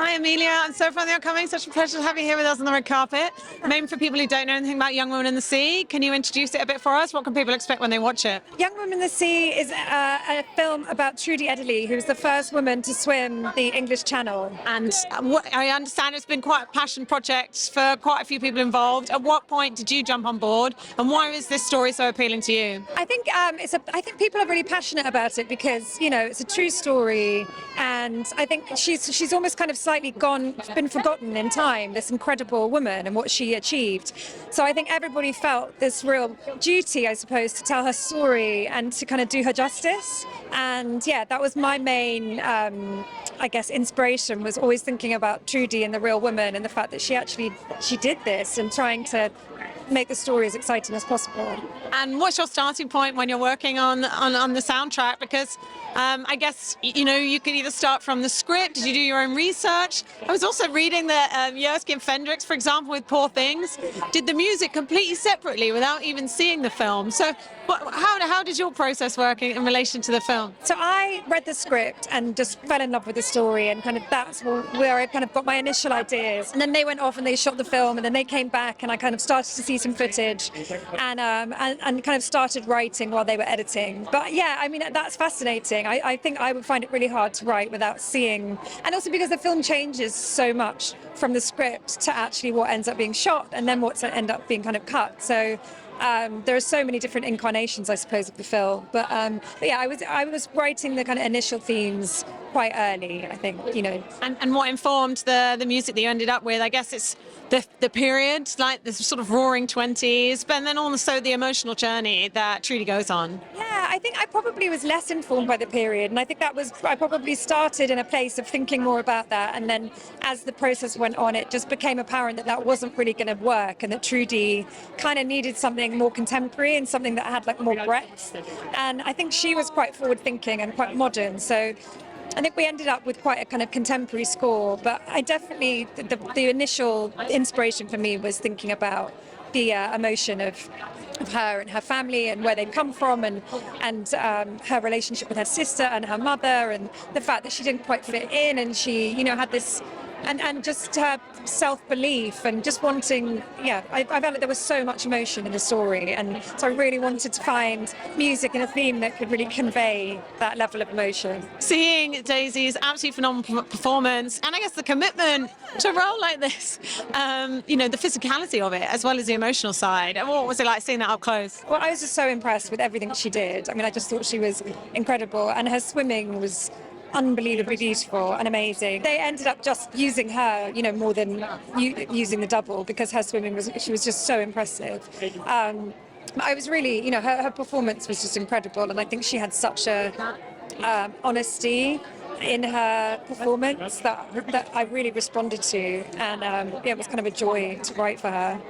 Hi, Amelia. I'm so fun you're coming. Such a pleasure to have you here with us on the red carpet. Maybe for people who don't know anything about Young Women in the Sea, can you introduce it a bit for us? What can people expect when they watch it? Young Women in the Sea is a film about Trudy Edderly, who's the first woman to swim the English Channel. And what, I understand it's been quite a passion project for quite a few people involved. At what point did you jump on board, and why is this story so appealing to you? I think I think people are really passionate about it because it's a true story, and I think she's almost kind of slightly been forgotten in time. This incredible woman and what she achieved. So I think everybody felt this real duty, I suppose, to tell her story and to kind of do her justice. And yeah, that was my main, I guess, inspiration, was always thinking about Trudy and the real woman and the fact that she did this, and trying to make the story as exciting as possible. And what's your starting point when you're working on the soundtrack? Because I guess you could either start from the script. Did you do your own research? I was also reading that Yersky and Fendricks, for example, with Poor Things, did the music completely separately without even seeing the film. So how did your process work in relation to the film? So I read the script and just fell in love with the story, and kind of that's where I kind of got my initial ideas. And then they went off and they shot the film, and then they came back, and I kind of started to see some footage, and kind of started writing while they were editing. But yeah, I mean, that's fascinating. I think I would find it really hard to write without seeing, and also because the film changes so much from the script to actually what ends up being shot, and then what's end up being kind of cut. So there are so many different incarnations, I suppose, of the film. But yeah, I was writing the kind of initial themes quite early, I think, And what informed the music that you ended up with? I guess it's the period, like the sort of roaring 20s, but then also the emotional journey that Trudy goes on. Yeah, I think I probably was less informed by the period, and I think I probably started in a place of thinking more about that, and then as the process went on, it just became apparent that that wasn't really going to work, and that Trudy kind of needed something more contemporary and something that had like more breadth. And I think she was quite forward-thinking and quite modern, so I think we ended up with quite a kind of contemporary score. But I definitely, the initial inspiration for me was thinking about the emotion of her and her family, and where they'd come from, and her relationship with her sister and her mother, and the fact that she didn't quite fit in, and she had this, and just her self-belief, and just wanting, I felt like there was so much emotion in the story, and so I really wanted to find music and a theme that could really convey that level of emotion. Seeing Daisy's absolutely phenomenal performance, and I guess the commitment to a role like this, the physicality of it as well as the emotional side. And what was it like seeing that up close? Well, I was just so impressed with everything she did. I mean, I just thought she was incredible, and her swimming was unbelievably beautiful and amazing. They ended up just using her, more than using the double, because her swimming she was just so impressive. I was really, her performance was just incredible, and I think she had such a honesty in her performance that I really responded to, and it was kind of a joy to write for her.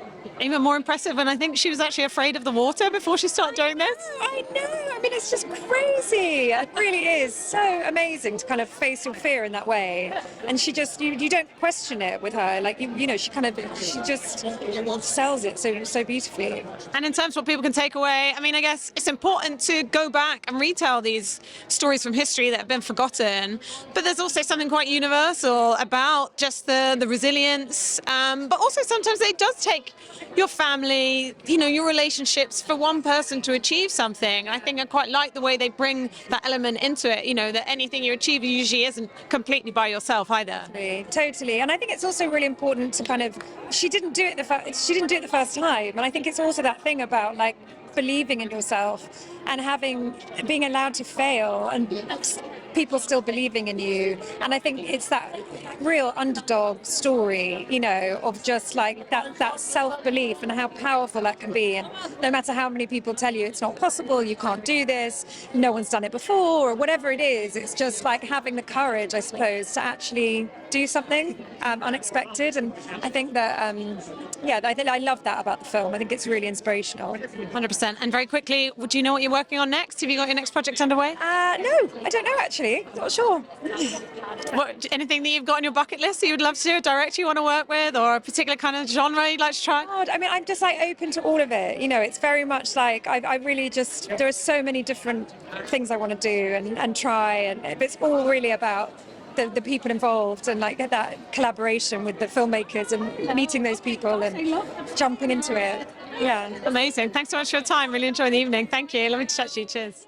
Even more impressive when I think she was actually afraid of the water before she started doing this. I know. I mean, it's just crazy. It really is so amazing to kind of face your fear in that way. And she just, you don't question it with her. Like, she just sells it so beautifully. And in terms of what people can take away, I mean, I guess it's important to go back and retell these stories from history that have been forgotten. But there's also something quite universal about just the resilience. But also sometimes it does take your family, your relationships, for one person to achieve something. I think I quite like the way they bring that element into it, that anything you achieve usually isn't completely by yourself either. Totally. And I think it's also really important to kind of, she didn't do it the first time. And I think it's also that thing about like believing in yourself and being allowed to fail, and people still believing in you. And I think it's that real underdog story, of just like that self-belief and how powerful that can be. And no matter how many people tell you it's not possible, you can't do this, no one's done it before, or whatever it is, it's just like having the courage, I suppose, to actually do something unexpected. And I think that, I love that about the film. I think it's really inspirational. 100%. And very quickly, do you know what you're working on next? Have you got your next project underway? No, I don't know actually. Not sure. Anything that you've got on your bucket list that you'd love to do, a director you want to work with, or a particular kind of genre you'd like to try? I mean, I'm just like open to all of it. It's very much like I really just, there are so many different things I want to do and try, and it's all really about the people involved and like that collaboration with the filmmakers and meeting those people and jumping into it. Yeah. Amazing. Thanks so much for your time. Really enjoyed the evening. Thank you. Lovely to chat to you. Cheers.